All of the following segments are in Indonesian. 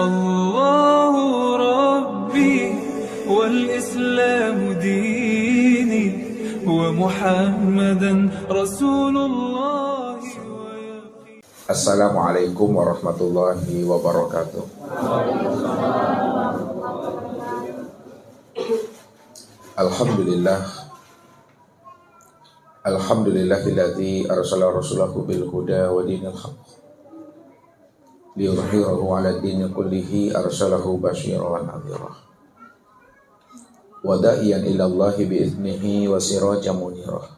الله ربي والإسلام ديني ومحمدا رسول الله. Assalamualaikum warahmatullahi wabarakatuh. Alhamdulillah. Alhamdulillahilladzi arsala rasulahu bil huda wa dinil haqq liyudhhirahu 'ala ad-dini kullihi arsalahu basyiran wa nadhira wa da'iyan ila Allahi bi idnihi wa sirajan munira.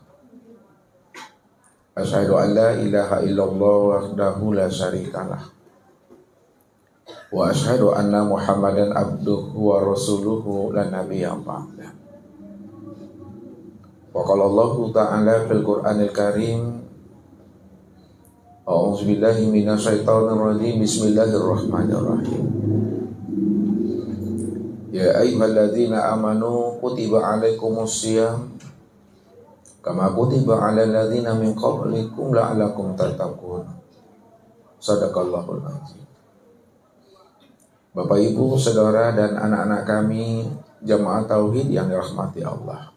Asyhadu an la ilaha illallah wahdahu la syarikalah wa asyhadu anna Muhammadan abduhu wa rasuluhu la nabiyya ba'da. Wa qala Allahu ta'ala fil Qur'anil Karim, a'udzu billahi minasyaitonir rajim, bismillahirrahmanirrahim. Ya ayyuhalladzina amanu kutiba 'alaikumus syiyam kama kutiba 'alal ladzina min qablikum la'allakum tattaqun. Shadaqallahul azim. Bapak Ibu, saudara dan anak-anak kami jamaah tauhid yang dirahmati Allah.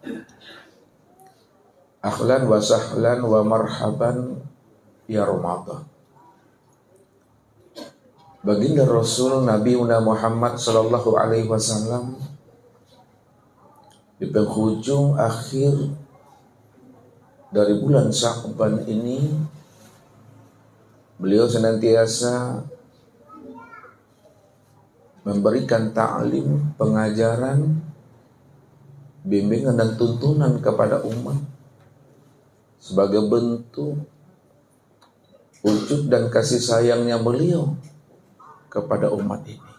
Ahlan wa sahlan wa marhaban ya Ramadan. Baginda Rasul Nabi Muhammad sallallahu alaihi wasallam di penghujung akhir dari bulan Sya'ban ini, beliau senantiasa memberikan ta'lim, pengajaran, bimbingan dan tuntunan kepada umat sebagai bentuk wujud dan kasih sayangnya beliau kepada umat ini,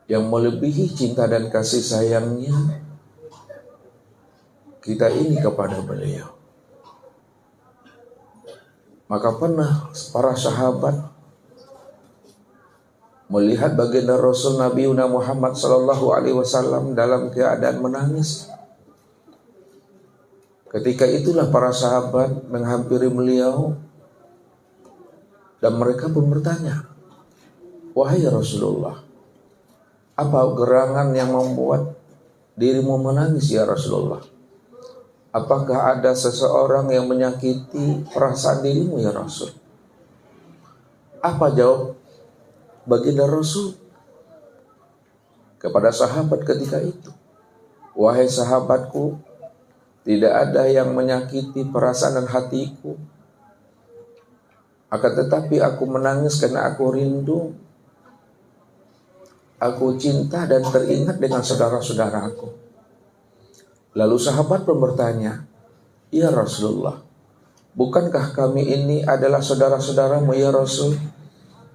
yang melebihi cinta dan kasih sayangnya kita ini kepada beliau. Maka pernah para sahabat melihat baginda Rasul Nabi Muhammad sallallahu alaihi wasallam dalam keadaan menangis. Ketika itulah para sahabat menghampiri beliau dan mereka pun bertanya, "Wahai Rasulullah, apa gerangan yang membuat dirimu menangis ya Rasulullah? Apakah ada seseorang yang menyakiti perasaan dirimu ya Rasul?" Apa jawab baginda Rasul kepada sahabat ketika itu? "Wahai sahabatku, tidak ada yang menyakiti perasaan dan hatiku. Akan tetapi aku menangis karena aku rindu, aku cinta dan teringat dengan saudara-saudaraku." Lalu sahabat pun bertanya, "Ya Rasulullah, bukankah kami ini adalah saudara-saudaramu ya Rasul,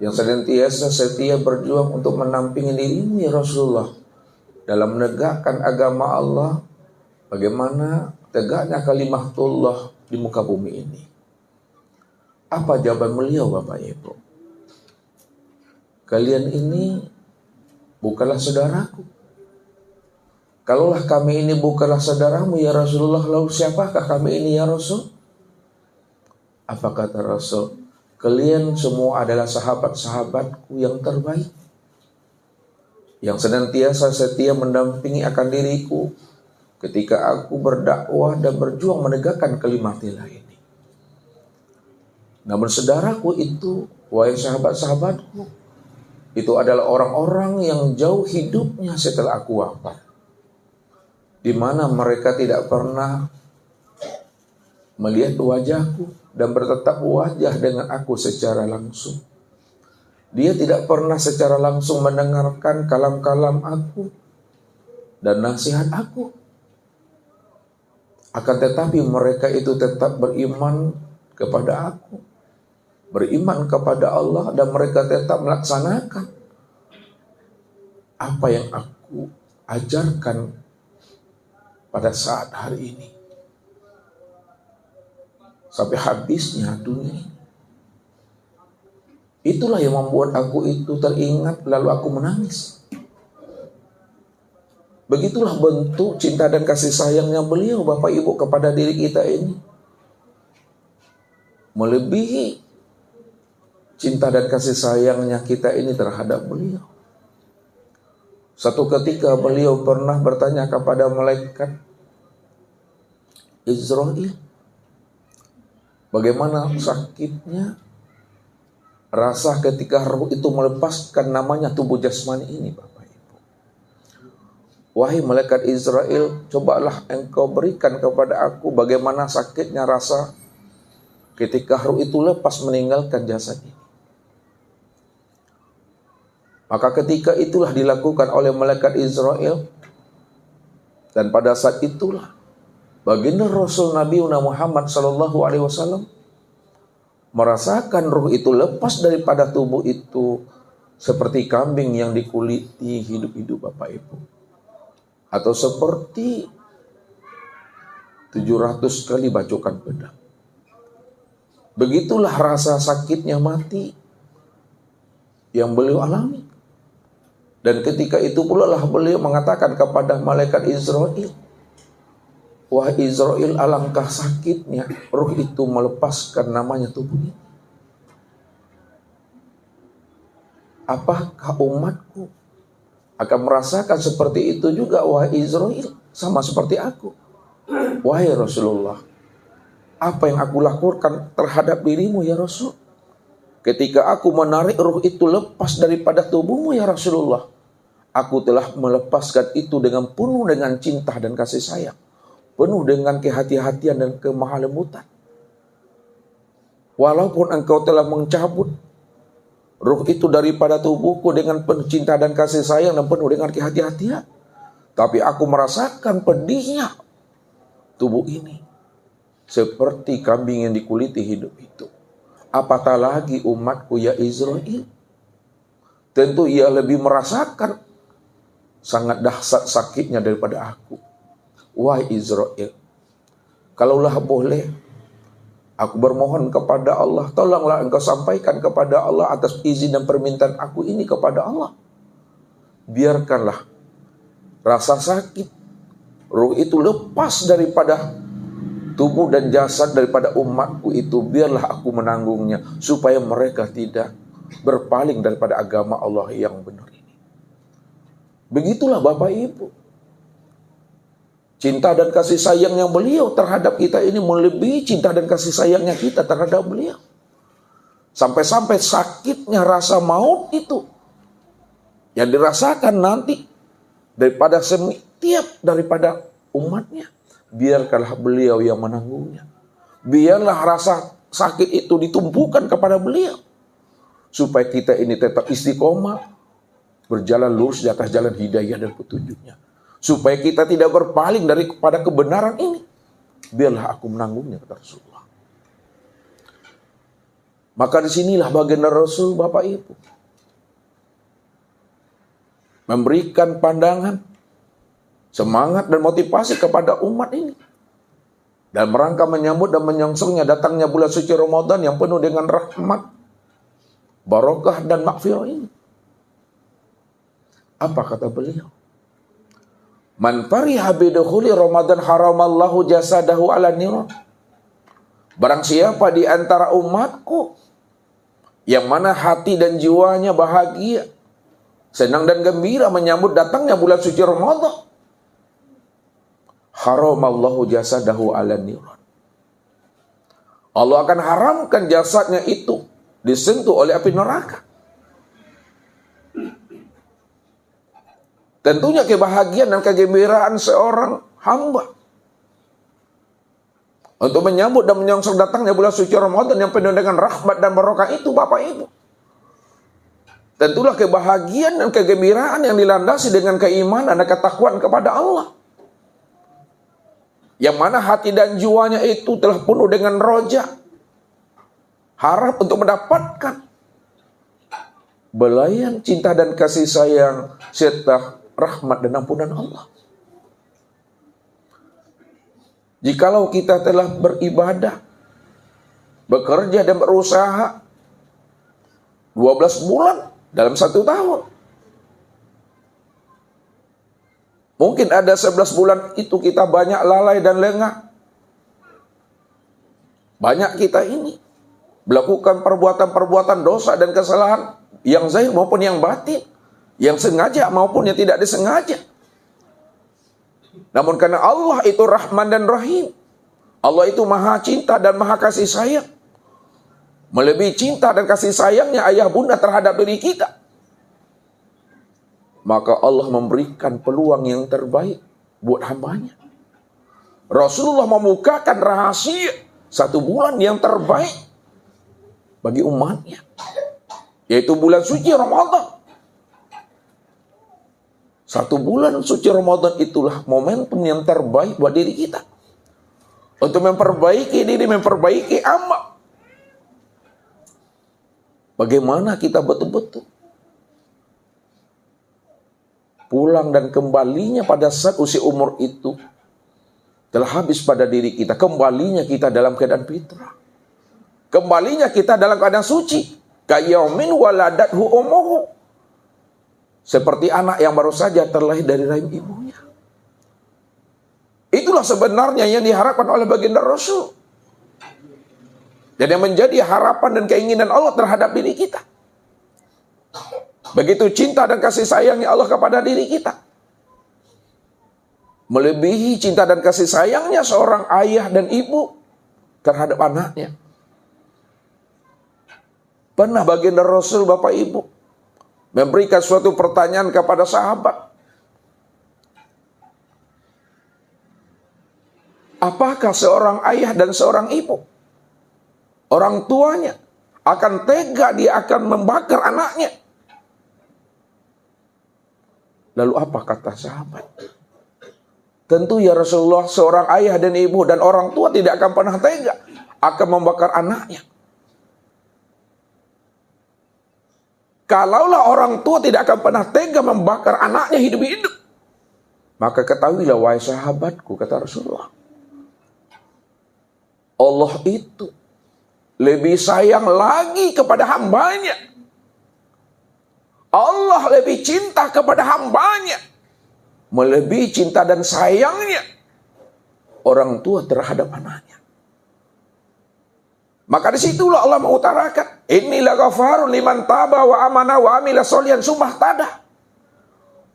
yang senantiasa setia berjuang untuk menampingi dirimu ya Rasulullah dalam menegakkan agama Allah, bagaimana tegaknya kalimatullah di muka bumi ini?" Apa jawaban beliau Bapak Ibu? "Kalian ini bukanlah saudaraku. Kalaulah kami ini bukanlah saudaramu ya Rasulullah, lalu siapakah kami ini ya Rasul?" Apa kata Rasul? "Kalian semua adalah sahabat-sahabatku yang terbaik, yang senantiasa setia mendampingi akan diriku ketika aku berdakwah dan berjuang menegakkan kalimatillah ini. Namun saudaraku itu, wahai sahabat-sahabatku, itu adalah orang-orang yang jauh hidupnya setelah aku wafat, di mana mereka tidak pernah melihat wajahku dan bertatap wajah dengan aku secara langsung. Dia tidak pernah secara langsung mendengarkan kalam-kalam aku dan nasihat aku. Akan tetapi mereka itu tetap beriman kepada aku, beriman kepada Allah, dan mereka tetap melaksanakan apa yang aku ajarkan pada saat hari ini sampai habisnya dunia. Itulah yang membuat aku itu teringat lalu aku menangis." Begitulah bentuk cinta dan kasih sayangnya beliau Bapak Ibu kepada diri kita ini, melebihi cinta dan kasih sayangnya kita ini terhadap beliau. Satu ketika beliau pernah bertanya kepada malaikat Israil, bagaimana sakitnya rasa ketika roh itu melepaskan namanya tubuh jasmani ini, Bapak Ibu. Wahai malaikat Israil, cobalah engkau berikan kepada aku bagaimana sakitnya rasa ketika roh itu lepas meninggalkan jasad ini. Maka ketika itulah dilakukan oleh malaikat Israil, dan pada saat itulah baginda Rasul Nabi Muhammad SAW merasakan ruh itu lepas daripada tubuh itu seperti kambing yang dikuliti hidup-hidup, Bapak Ibu, atau seperti 700 kali bacokan pedang. Begitulah rasa sakitnya mati yang beliau alami. Dan ketika itu pula lah beliau mengatakan kepada malaikat Israil, wahai Israil, alangkah sakitnya ruh itu melepaskan namanya tubuh ini. Apakah umatku akan merasakan seperti itu juga, wahai Israil, sama seperti aku? Wahai Rasulullah, apa yang aku lakukan terhadap dirimu ya Rasul? Ketika aku menarik ruh itu lepas daripada tubuhmu ya Rasulullah, aku telah melepaskan itu dengan penuh dengan cinta dan kasih sayang, penuh dengan kehati-hatian dan kemahalembutan. Walaupun engkau telah mencabut ruh itu daripada tubuhku dengan penuh cinta dan kasih sayang dan penuh dengan kehati-hatian, tapi aku merasakan pedihnya tubuh ini seperti kambing yang dikuliti hidup itu. Apatah lagi umatku ya Israil. Tentu ia lebih merasakan sangat dahsyat sakitnya daripada aku. Wahai Israil, kalaulah boleh, aku bermohon kepada Allah, tolonglah engkau sampaikan kepada Allah atas izin dan permintaan aku ini kepada Allah. Biarkanlah rasa sakit ruh itu lepas daripada tubuh dan jasad daripada umatku itu, biarlah aku menanggungnya, supaya mereka tidak berpaling daripada agama Allah yang benar ini. Begitulah Bapak Ibu, cinta dan kasih sayangnya beliau terhadap kita ini melebihi cinta dan kasih sayangnya kita terhadap beliau. Sampai-sampai sakitnya rasa maut itu yang dirasakan nanti daripada setiap daripada umatnya, biarkanlah beliau yang menanggungnya. Biarlah rasa sakit itu ditumpukan kepada beliau, supaya kita ini tetap istiqomah, berjalan lurus di atas jalan hidayah dan petunjuknya. Supaya kita tidak berpaling daripada kebenaran ini. Biarlah aku menanggungnya, kata Rasulullah. Maka disinilah baginda Rasul, Bapak Ibu, memberikan pandangan, semangat dan motivasi kepada umat ini dalam rangka menyambut dan menyongsongnya datangnya bulan suci Ramadan yang penuh dengan rahmat, barokah dan maghfirah ini. Apa kata beliau? Man fariha bidukhuli Ramadan haramallahu jasadahu ala niran. Barang siapa di antara umatku yang mana hati dan jiwanya bahagia, senang dan gembira menyambut datangnya bulan suci Ramadan, haramallahu jasadahu ala niran. Allah akan haramkan jasadnya itu disentuh oleh api neraka. Tentunya kebahagiaan dan kegembiraan seorang hamba untuk menyambut dan menyongsong datangnya bulan suci Ramadan yang penuh dengan rahmat dan barokah itu, Bapak Ibu, tentulah kebahagiaan dan kegembiraan yang dilandasi dengan keimanan dan ketakwaan kepada Allah, yang mana hati dan jiwanya itu telah penuh dengan roja, harap untuk mendapatkan belayan cinta dan kasih sayang serta rahmat dan ampunan Allah. Jikalau kita telah beribadah, bekerja dan berusaha 12 bulan dalam 1 tahun, mungkin ada 11 bulan itu kita banyak lalai dan lengah. Banyak kita ini melakukan perbuatan-perbuatan dosa dan kesalahan yang zahir maupun yang batin, yang sengaja maupun yang tidak disengaja. Namun karena Allah itu Rahman dan Rahim, Allah itu Maha Cinta dan Maha Kasih Sayang, melebihi cinta dan kasih sayangnya ayah bunda terhadap diri kita, maka Allah memberikan peluang yang terbaik buat hambanya. Rasulullah membukakan rahasia 1 bulan yang terbaik bagi umatnya, yaitu bulan suci Ramadan. 1 bulan suci Ramadan itulah momentum yang terbaik buat diri kita, untuk memperbaiki diri, memperbaiki amal. Bagaimana kita betul-betul pulang dan kembalinya pada saat usia umur itu telah habis pada diri kita. Kembalinya kita dalam keadaan fitrah, kembalinya kita dalam keadaan suci. Kayaumin waladathu ummuhu, seperti anak yang baru saja terlahir dari rahim ibunya. Itulah sebenarnya yang diharapkan oleh baginda Rasul, dan yang menjadi harapan dan keinginan Allah terhadap diri kita. Begitu cinta dan kasih sayangnya Allah kepada diri kita, melebihi cinta dan kasih sayangnya seorang ayah dan ibu terhadap anaknya. Pernah baginda Rasul, Bapak Ibu, memberikan suatu pertanyaan kepada sahabat. Apakah seorang ayah dan seorang ibu, orang tuanya, akan tega dia akan membakar anaknya? Lalu apa kata sahabat? Tentu ya Rasulullah, seorang ayah dan ibu dan orang tua tidak akan pernah tega akan membakar anaknya. Kalaulah orang tua tidak akan pernah tega membakar anaknya hidup-hidup, maka ketahuilah wahai sahabatku, kata Rasulullah, Allah itu lebih sayang lagi kepada hambanya. Allah lebih cinta kepada hambanya, melebihi cinta dan sayangnya orang tua terhadap anaknya. Maka disitulah Allah mengutarakan, Inilah ghafarun liman taba wa amana wa amila sholihan summa ihtada.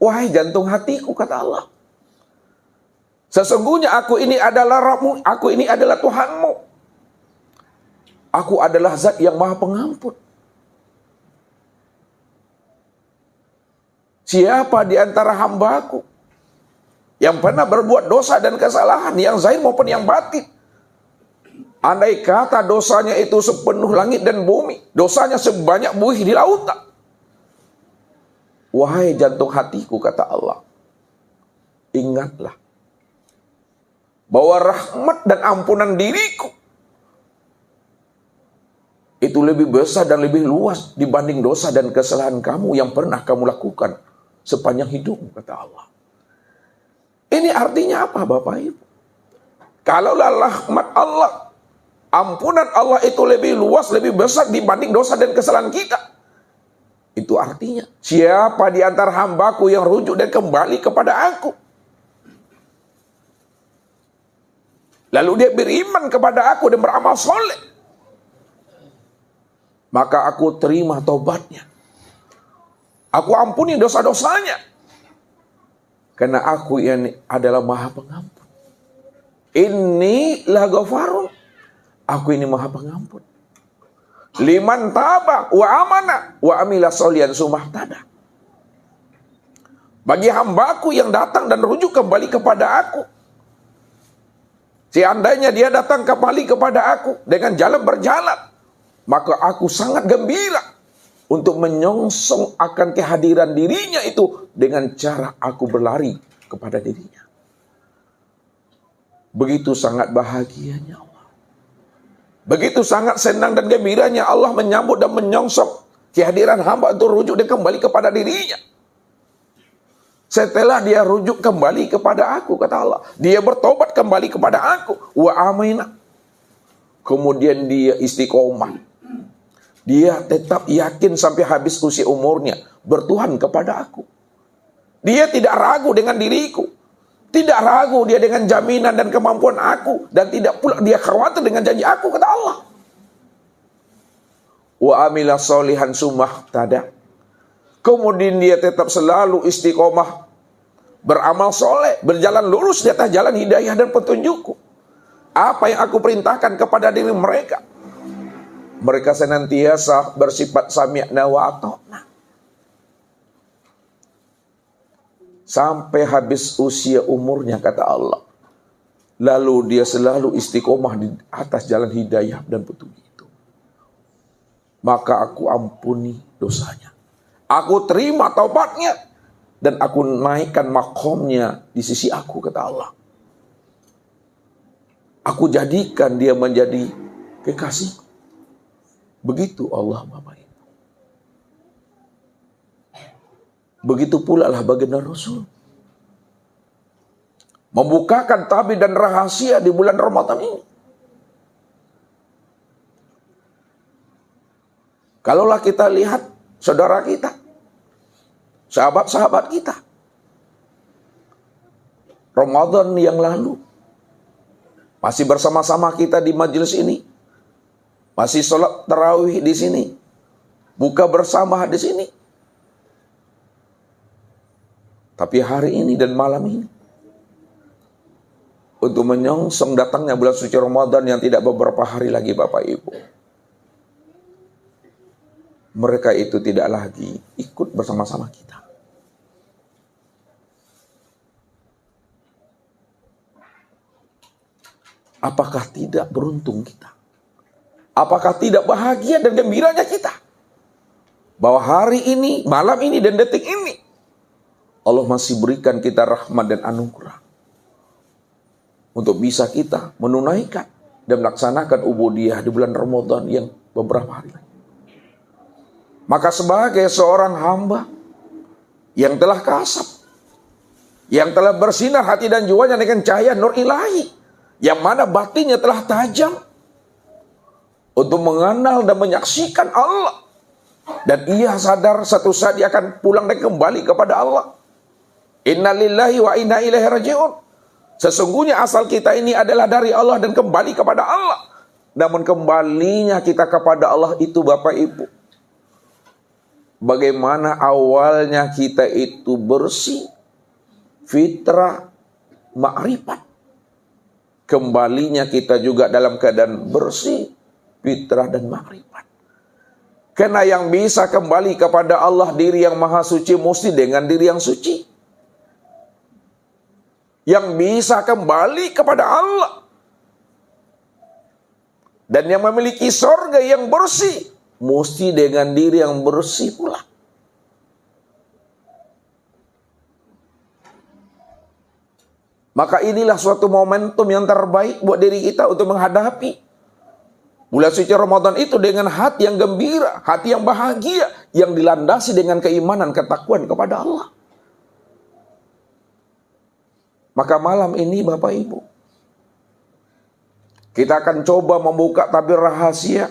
Wahai jantung hatiku, kata Allah, sesungguhnya aku ini adalah Rabbmu, aku ini adalah Tuhanmu. Aku adalah zat yang maha pengampun. Siapa di antara hambaku yang pernah berbuat dosa dan kesalahan, yang zahir maupun yang batin, andai kata dosanya itu sepenuh langit dan bumi, dosanya sebanyak buih di lautan, wahai jantung hatiku, kata Allah, ingatlah bahwa rahmat dan ampunan diriku itu lebih besar dan lebih luas dibanding dosa dan kesalahan kamu yang pernah kamu lakukan sepanjang hidupmu, kata Allah. Ini artinya apa, Bapak Ibu? Kalaulah rahmat Allah, ampunan Allah itu lebih luas, lebih besar dibanding dosa dan kesalahan kita, itu artinya siapa di antara hambaku yang rujuk dan kembali kepada aku, lalu dia beriman kepada aku dan beramal soleh, maka aku terima taubatnya, aku ampuni dosa-dosanya, karena aku ini adalah maha pengampun. Inilah ghafarun, aku ini maha pengampun. Liman taba wa amana wa amila sholihan summa ihtada. Bagi hambaku yang datang dan rujuk kembali kepada aku, seandainya dia datang kembali kepada aku dengan jalan berjalan, maka aku sangat gembira untuk menyongsong akan kehadiran dirinya itu dengan cara aku berlari kepada dirinya. Begitu sangat bahagianya Allah, begitu sangat senang dan gembiranya Allah menyambut dan menyongsong kehadiran hamba untuk rujuk dan kembali kepada dirinya. Setelah dia rujuk kembali kepada aku, kata Allah, dia bertobat kembali kepada aku, wa amina, kemudian dia istiqomah, dia tetap yakin sampai habis usia umurnya bertuhan kepada aku. Dia tidak ragu dengan diriku, tidak ragu dia dengan jaminan dan kemampuan aku, dan tidak pula dia khawatir dengan janji aku, kata Allah. wa amila solihan sumah tada. Kemudian dia tetap selalu istiqomah, beramal soleh, berjalan lurus di atas jalan hidayah dan petunjukku. Apa yang aku perintahkan kepada diri mereka, mereka senantiasa bersifat sami'na wa ata'na. Sampai habis usia umurnya, kata Allah. Lalu dia selalu istiqomah di atas jalan hidayah dan petunjuk itu. Maka aku ampuni dosanya. Aku terima taubatnya. Dan aku naikkan makomnya di sisi aku, kata Allah. Aku jadikan dia menjadi kekasih. Begitu Allah Bapak Ibu. Begitu pula lah baginda Rasul. Membukakan tabir dan rahasia di bulan Ramadan ini. Kalaulah kita lihat saudara kita, sahabat-sahabat kita, Ramadan yang lalu, masih bersama-sama kita di majelis ini, masih sholat tarawih di sini, buka bersama di sini. Tapi hari ini dan malam ini, untuk menyongsong datangnya bulan suci Ramadan yang tidak beberapa hari lagi Bapak Ibu, mereka itu tidak lagi ikut bersama-sama kita. Apakah tidak beruntung kita? Apakah tidak bahagia dan gembiranya kita? Bahwa hari ini, malam ini dan detik ini, Allah masih berikan kita rahmat dan anugerah untuk bisa kita menunaikan dan melaksanakan ubudiyah di bulan Ramadan yang beberapa hari lagi. Maka sebagai seorang hamba yang telah kasab, yang telah bersinar hati dan jiwanya dengan cahaya nur ilahi, yang mana batinnya telah tajam untuk mengenal dan menyaksikan Allah, dan ia sadar satu saat dia akan pulang dan kembali kepada Allah. Inna lillahi wa inna ilaihi raji'un. Sesungguhnya asal kita ini adalah dari Allah dan kembali kepada Allah. Namun kembalinya kita kepada Allah itu Bapak Ibu, bagaimana awalnya kita itu bersih, fitrah, makrifat. Kembalinya kita juga dalam keadaan bersih, fitrah dan makrifat. Karena yang bisa kembali kepada Allah, diri yang maha suci, mesti dengan diri yang suci. Yang bisa kembali kepada Allah dan yang memiliki surga yang bersih, mesti dengan diri yang bersih pula. Maka inilah suatu momentum yang terbaik buat diri kita untuk menghadapi bulan suci Ramadan itu dengan hati yang gembira, hati yang bahagia, yang dilandasi dengan keimanan, ketakwaan kepada Allah. Maka malam ini Bapak Ibu, kita akan coba membuka tabir rahasia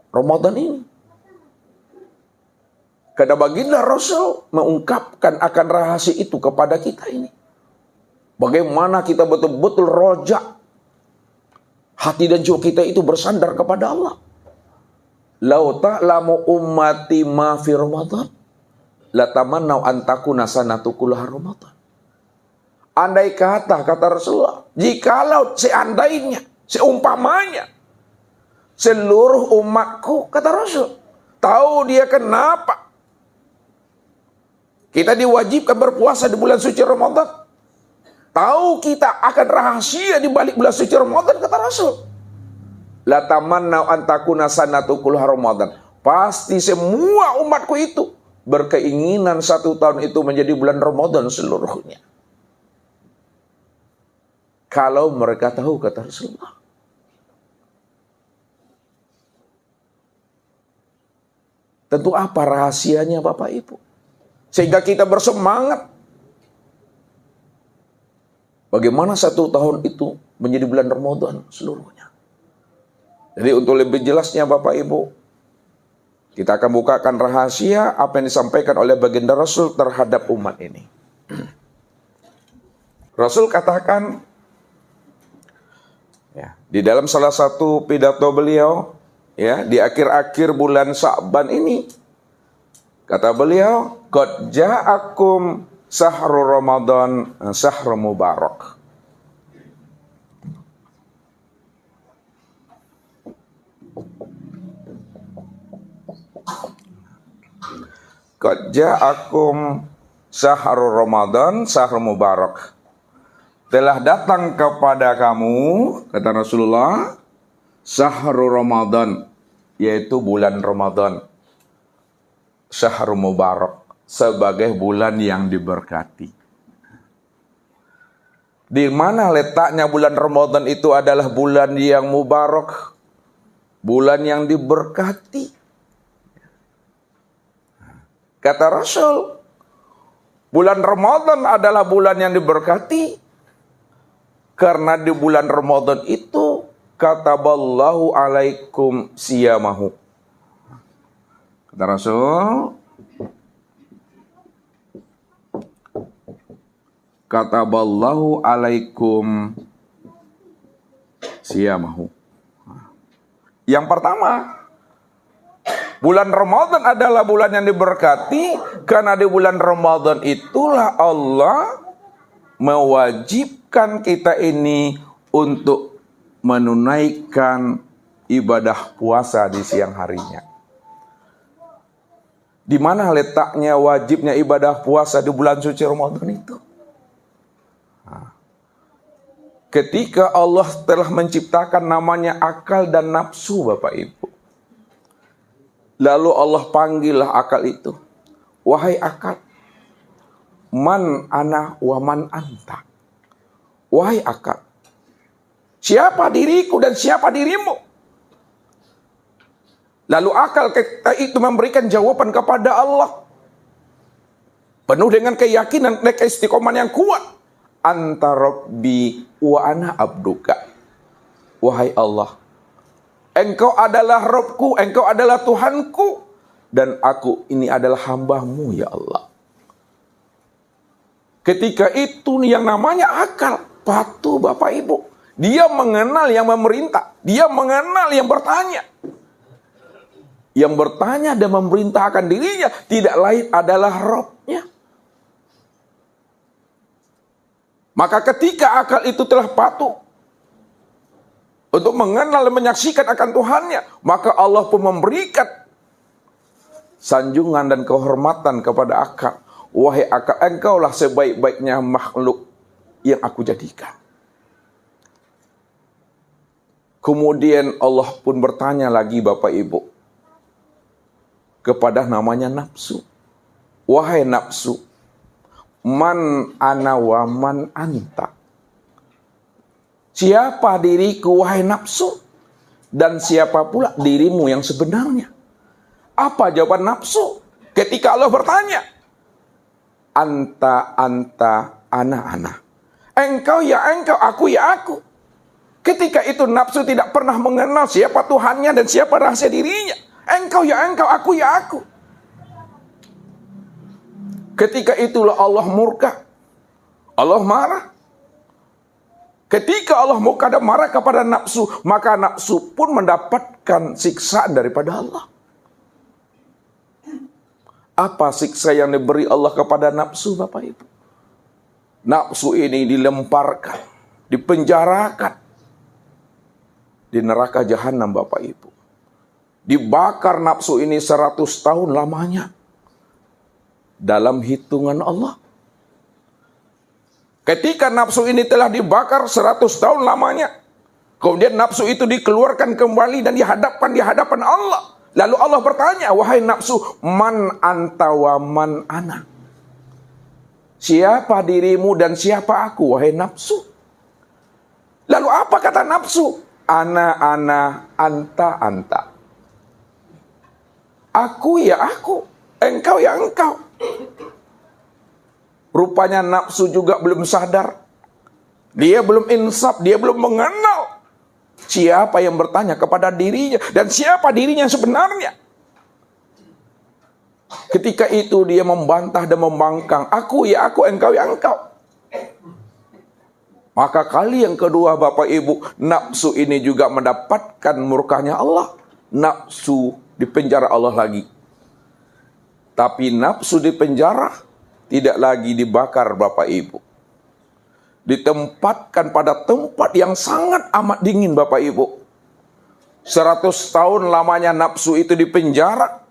Ramadan ini. Karena baginda Rasul mengungkapkan akan rahasia itu kepada kita ini. Bagaimana kita betul-betul rojak, hati dan jiwa kita itu bersandar kepada Allah. Lau ta'lamu ummati ma fi Ramadan, la tamannau an takuna sanatu kullaha Ramadan. Andai kata Rasulullah, jikalau seandainya, seumpamanya, seluruh umatku, kata Rasul, tahu dia kenapa kita diwajibkan berpuasa di bulan suci Ramadan, tahu kita akan rahasia di balik bulan suci Ramadan, kata Rasul, la tamannau an takuna sanatu kullaha Ramadan. Pasti semua umatku itu berkeinginan satu tahun itu menjadi bulan Ramadan seluruhnya. Kalau mereka tahu, kata Rasulullah. Tentu apa rahasianya Bapak Ibu? Sehingga kita bersemangat. Bagaimana satu tahun itu menjadi bulan Ramadan seluruhnya. Jadi untuk lebih jelasnya Bapak Ibu, kita akan bukakan rahasia apa yang disampaikan oleh baginda Rasul terhadap umat ini. Rasul katakan, ya, di dalam salah satu pidato beliau Ya, di akhir-akhir bulan Sya'ban ini. Kata beliau, qad ja'akum syahrul Ramadan, syahrul mubarak. Qad ja'akum syahrul Ramadan, syahrul mubarak. Telah datang kepada kamu, kata Rasulullah, syahrul Ramadan, yaitu bulan Ramadan. Syahrul mubarak, sebagai bulan yang diberkati. Di mana letaknya bulan Ramadan itu adalah bulan yang mubarak, bulan yang diberkati. Kata Rasul, bulan Ramadan adalah bulan yang diberkati karena di bulan Ramadan itu kataballahu alaikum siyamahu. Kata Rasul, kataballahu alaikum siyamahu. Yang pertama, bulan Ramadan adalah bulan yang diberkati karena di bulan Ramadan itulah Allah mewajibkan kita ini untuk menunaikan ibadah puasa di siang harinya. Di mana letaknya wajibnya ibadah puasa di bulan suci Ramadan itu? Ketika Allah telah menciptakan namanya akal dan nafsu, Bapak Ibu. Lalu Allah panggillah akal itu. Wahai akal, man ana wa man anta. Wahai akal, siapa diriku dan siapa dirimu? Lalu akal itu memberikan jawaban kepada Allah. Penuh dengan keyakinan dan keistiqomahan yang kuat. Anta rabbi wa ana abduka. Wahai Allah, Engkau adalah Rabbku, Engkau adalah Tuhanku, dan aku ini adalah hambamu, ya Allah. Ketika itu yang namanya akal, patuh Bapak Ibu. Dia mengenal yang memerintah, dia mengenal yang bertanya. Yang bertanya dan memerintahkan dirinya tidak lain adalah Rabb-nya. Maka ketika akal itu telah patuh untuk mengenal dan menyaksikan akan Tuhannya, maka Allah pun memberikan sanjungan dan kehormatan kepada akal. Wahai akal, engkaulah sebaik-baiknya makhluk yang aku jadikan. Kemudian Allah pun bertanya lagi Bapak Ibu kepada namanya nafsu. Wahai nafsu, man ana wa man anta. Siapa diriku wahai nafsu, dan siapa pula dirimu yang sebenarnya? Apa jawaban nafsu ketika Allah bertanya? Anta anta ana ana. Engkau ya engkau, aku ya aku. Ketika itu nafsu tidak pernah mengenal siapa Tuhannya dan siapa rahasia dirinya. Engkau ya engkau, aku ya aku. Ketika itulah Allah murka. Allah marah. Ketika Allah murka dan marah kepada nafsu, maka nafsu pun mendapatkan siksaan daripada Allah. Apa siksa yang diberi Allah kepada nafsu, Bapak Ibu? Nafsu ini dilemparkan, dipenjarakan di neraka jahanam, Bapak Ibu. Dibakar nafsu ini 100 tahun lamanya dalam hitungan Allah. Ketika nafsu ini telah dibakar 100 tahun lamanya, kemudian nafsu itu dikeluarkan kembali dan dihadapkan di hadapan Allah. Lalu Allah bertanya, wahai nafsu, man anta wa man ana. Siapa dirimu dan siapa aku, wahai nafsu? Lalu apa kata nafsu? Ana, anta, anta. Aku ya aku, engkau ya engkau. Rupanya nafsu juga belum sadar. Dia belum insaf, dia belum mengenal siapa yang bertanya kepada dirinya dan siapa dirinya sebenarnya. Ketika itu dia membantah dan membangkang, aku ya aku, engkau ya engkau. Maka kali yang kedua Bapak Ibu, nafsu ini juga mendapatkan murkanya Allah. nafsu dipenjara Allah lagi. Tapi nafsu dipenjara tidak lagi dibakar Bapak Ibu. Ditempatkan pada tempat yang sangat amat dingin Bapak Ibu. 100 tahun lamanya nafsu itu dipenjara.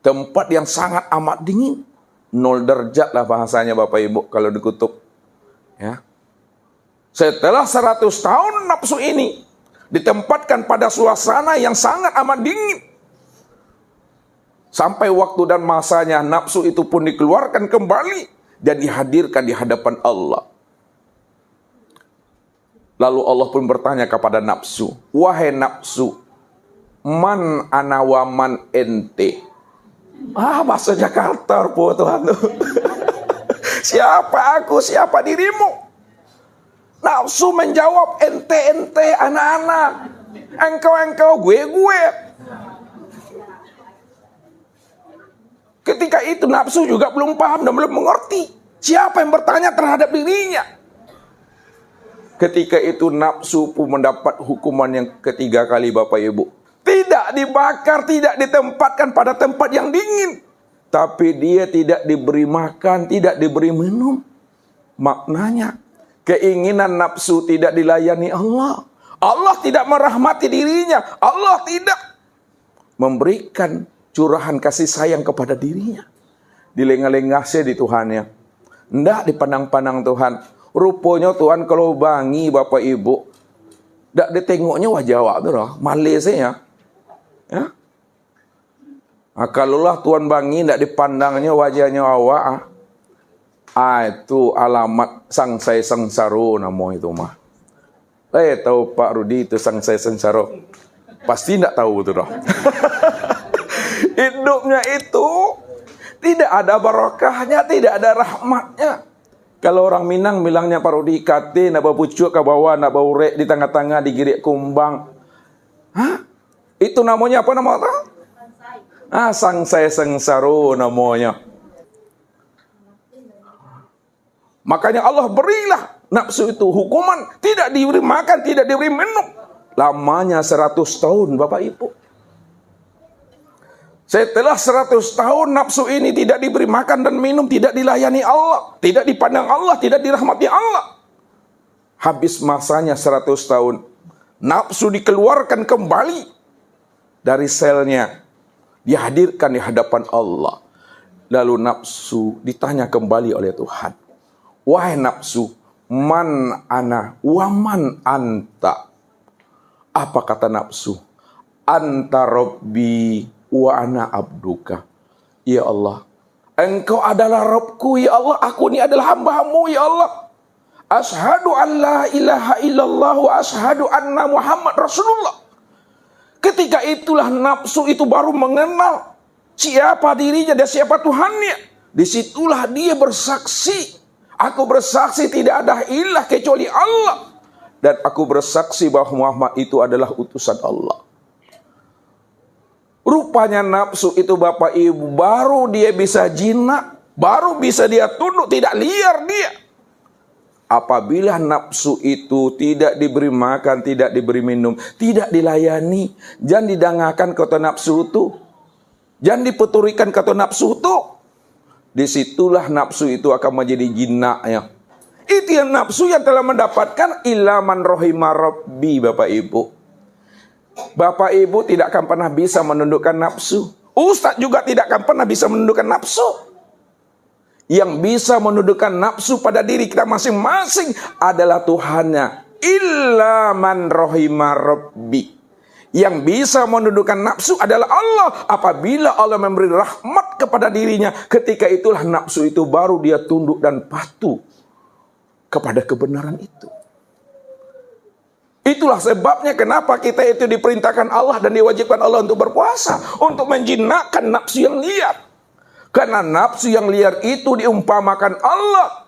Tempat yang sangat amat dingin. 0 derajat lah bahasanya Bapak Ibu kalau dikutuk. Ya. Setelah 100 tahun nafsu ini ditempatkan pada suasana yang sangat amat dingin. Sampai waktu dan masanya nafsu itu pun dikeluarkan kembali dan dihadirkan di hadapan Allah. Lalu Allah pun bertanya kepada nafsu, wahai nafsu, man ana wa man ente. Bahasa Jakarta po Tuhan. Siapa aku, siapa dirimu? Nafsu menjawab, ente, anak-anak. Engkau, gue. Ketika itu nafsu juga belum paham dan belum mengerti siapa yang bertanya terhadap dirinya. Ketika itu nafsu pun mendapat hukuman yang ketiga kali Bapak Ibu. Tidak dibakar, tidak ditempatkan pada tempat yang dingin. Tapi dia tidak diberi makan, tidak diberi minum. Maknanya keinginan nafsu tidak dilayani Allah. Allah tidak merahmati dirinya. Allah tidak memberikan curahan kasih sayang kepada dirinya. Dilengah-lengah di Tuhannya. Ndak dipandang-pandang Tuhan. Rupanya Tuhan kalau bangi Bapak Ibu, ndak ditengoknya wajah awak tu lah. Malaysia ya. Kalaulah Tuhan bangi ndak dipandangnya wajahnya awak. Itu alamat sangsai sengsaro nama itu mah. Tahu Pak Rudi itu sangsai sengsaro? Pasti ndak tahu tu dah. Hidupnya itu tidak ada barokahnya, tidak ada rahmatnya. Kalau orang Minang bilangnya Pak Rudi, kate nak pucuk ke bawah, nak baurek di tengah-tengah, digirik kumbang. Itu namanya apa namanya? Sangsai sengsaro namanya. Makanya Allah berilah nafsu itu hukuman, tidak diberi makan, tidak diberi minum. Lamanya 100 tahun Bapak Ibu. Setelah 100 tahun nafsu ini tidak diberi makan dan minum, tidak dilayani Allah, tidak dipandang Allah, tidak dirahmati Allah. Habis masanya 100 tahun, nafsu dikeluarkan kembali dari selnya, dihadirkan di hadapan Allah. Lalu nafsu ditanya kembali oleh Tuhan, wahai nafsu, man ana wa man anta. Apa kata nafsu? Anta Rabbi wa ana abduka. Ya Allah, Engkau adalah Rabbku, ya Allah, aku ini adalah hamba-Mu, ya Allah. Ashhadu an la ilaha illallah wa ashhadu anna Muhammad Rasulullah. Ketika itulah nafsu itu baru mengenal siapa dirinya dan siapa Tuhannya. Disitulah dia bersaksi, aku bersaksi tidak ada ilah kecuali Allah, dan aku bersaksi bahwa Muhammad itu adalah utusan Allah. Rupanya nafsu itu Bapak Ibu baru dia bisa jinak, baru bisa dia tunduk, tidak liar dia. Apabila nafsu itu tidak diberi makan, tidak diberi minum, tidak dilayani, jangan didangakan kata nafsu itu, jangan dipeturikan kata nafsu itu. Disitulah nafsu itu akan menjadi jinaknya. Itu yang nafsu yang telah mendapatkan ilaman rohimah Rabbi Bapak Ibu. Bapak Ibu tidak akan pernah bisa menundukkan nafsu. Ustadz juga tidak akan pernah bisa menundukkan nafsu. Yang bisa menundukkan nafsu pada diri kita masing-masing adalah Tuhannya. Illa man rohimah Rabbi. Yang bisa menundukkan nafsu adalah Allah. Apabila Allah memberi rahmat kepada dirinya, ketika itulah nafsu itu baru dia tunduk dan patuh kepada kebenaran itu. Itulah sebabnya kenapa kita itu diperintahkan Allah dan diwajibkan Allah untuk berpuasa, untuk menjinakkan nafsu yang liar. Karena nafsu yang liar itu diumpamakan Allah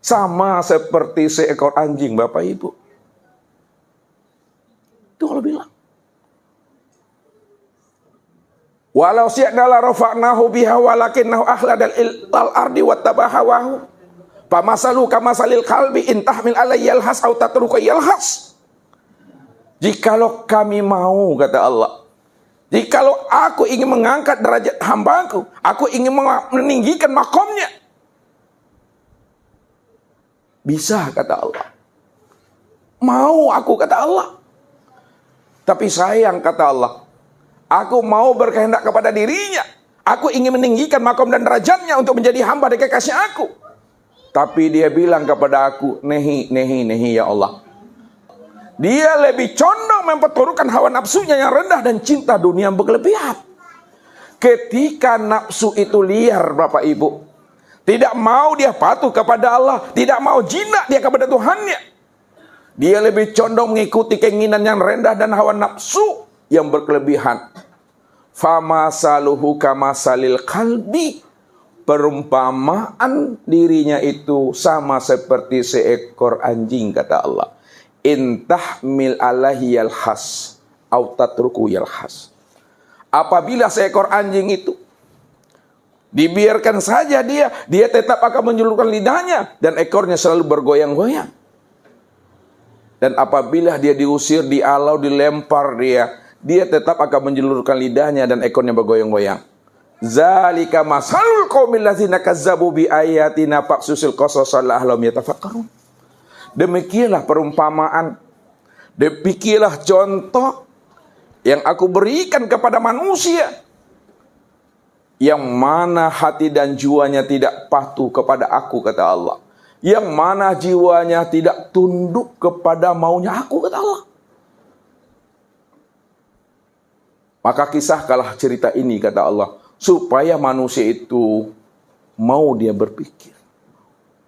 sama seperti seekor anjing Bapak Ibu. Itu Allah bilang. Walau syi'na la rafa'nahu biha walakinnahu akhladal ardi wattabahawahu. Pamasalu kamasalil kalbi in tahmil alayhi yalhas aw tatruku yalhas. Jikalau kami mau, kata Allah, jikalau aku ingin mengangkat derajat hambaku, aku ingin meninggikan makomnya, bisa, kata Allah. Mau aku, kata Allah. Tapi sayang, kata Allah, aku mau berkehendak kepada dirinya. Aku ingin meninggikan makom dan derajatnya untuk menjadi hamba dan kekasih aku. Tapi dia bilang kepada aku, nehi, ya Allah. Dia lebih condong memperturutkan hawa nafsunya yang rendah dan cinta dunia yang berlebihan. Ketika nafsu itu liar, Bapak Ibu, tidak mau dia patuh kepada Allah, tidak mau jinak dia kepada Tuhannya, dia lebih condong mengikuti keinginan yang rendah dan hawa nafsu yang berkelebihan. Fama saluhu kama salil kalbi, perumpamaan dirinya itu sama seperti seekor anjing, kata Allah. Intahmil alaihi yalhas au tatruku yalhas. Apabila seekor anjing itu dibiarkan saja dia tetap akan menjulurkan lidahnya dan ekornya selalu bergoyang-goyang. Dan apabila dia diusir, dialau, dilempar dia tetap akan menjulurkan lidahnya dan ekornya bergoyang-goyang. Zalika masalul qaumil ladzina kazzabu bi ayatina faqsusil qasasa la'allahum yatafakkarun. Demikianlah perumpamaan, demikianlah contoh yang aku berikan kepada manusia yang mana hati dan jiwanya tidak patuh kepada aku, kata Allah. Yang mana jiwanya tidak tunduk kepada maunya aku, kata Allah. Maka kisahkanlah cerita ini, kata Allah, supaya manusia itu mau dia berpikir,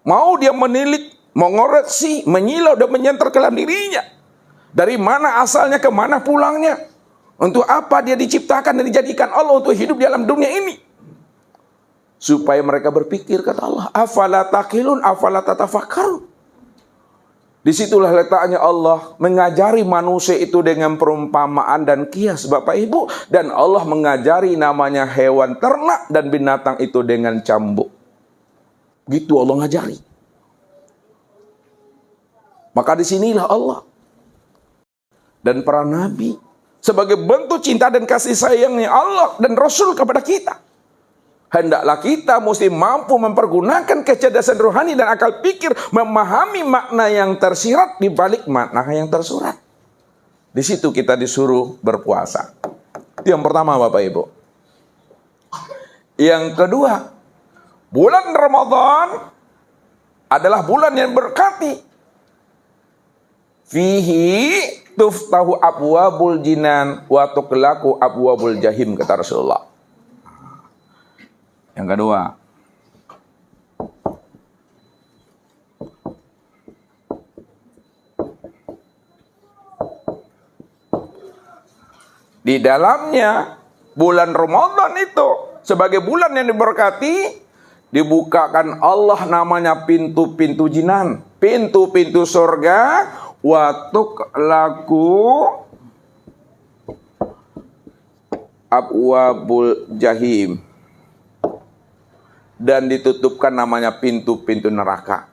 mau dia menilik, mengoreksi, menyilau dan menyentar ke dalam dirinya. Dari mana asalnya, ke mana pulangnya, untuk apa dia diciptakan dan dijadikan Allah untuk hidup di dalam dunia ini. Supaya mereka berpikir, kata Allah, afala taqilun, afala tatafakkarun. Disitulah letaknya Allah mengajari manusia itu dengan perumpamaan dan kias, Bapak Ibu. Dan Allah mengajari namanya hewan ternak dan binatang itu dengan cambuk. Gitu Allah ngajari. Maka disinilah Allah dan para nabi sebagai bentuk cinta dan kasih sayangnya Allah dan Rasul kepada kita. Hendaklah kita mesti mampu mempergunakan kecerdasan rohani dan akal pikir, memahami makna yang tersirat di balik makna yang tersurat. Di situ kita disuruh berpuasa. Itu yang pertama, Bapak Ibu. Yang kedua, bulan Ramadan adalah bulan yang berkati. Fihi tuftahu abwabul jinan wa tuqlaqu abwabul jahim, kata Rasulullah. Yang kedua, di dalamnya bulan Ramadan itu sebagai bulan yang diberkati, dibukakan Allah namanya pintu-pintu jinan, pintu-pintu surga, wa tuqlaqu abwabul jahim, dan ditutupkan namanya pintu-pintu neraka.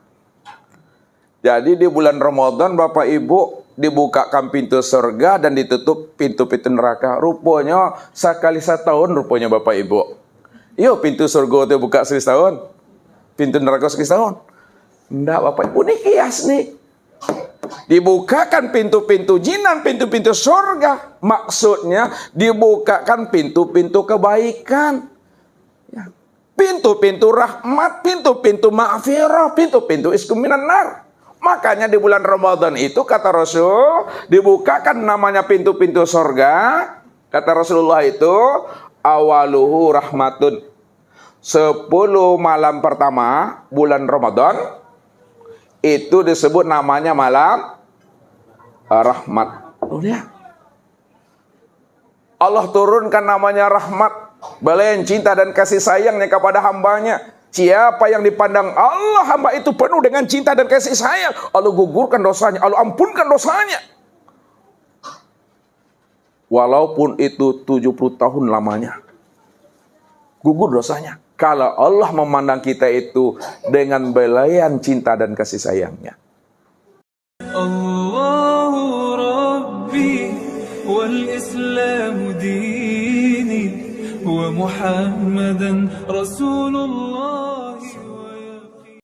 Jadi di bulan Ramadan, Bapak Ibu, dibukakan pintu surga dan ditutup pintu-pintu neraka. Rupanya sekali setahun, rupanya Bapak Ibu. Yo, pintu surga itu buka sekali setahun, pintu neraka sekali setahun. Enggak, Bapak Ibu, ini kias nih. Dibukakan pintu-pintu jinan, pintu-pintu surga. Maksudnya dibukakan pintu-pintu kebaikan, pintu-pintu rahmat, pintu-pintu ma'firah, pintu-pintu iskum minan nar. Makanya di bulan Ramadan itu, kata Rasul, dibukakan namanya pintu-pintu surga. Kata Rasulullah itu, awaluhu rahmatun. 10 malam pertama bulan Ramadan itu disebut namanya malam rahmat. Allah turunkan namanya rahmat, belayan cinta dan kasih sayangnya kepada hambanya. Siapa yang dipandang Allah, hamba itu penuh dengan cinta dan kasih sayang, Allah gugurkan dosanya, Allah ampunkan dosanya. Walaupun itu 70 tahun lamanya, gugur dosanya. Kalau Allah memandang kita itu dengan belayan cinta dan kasih sayangnya. Allahu Rabbi ومحمدا رسول الله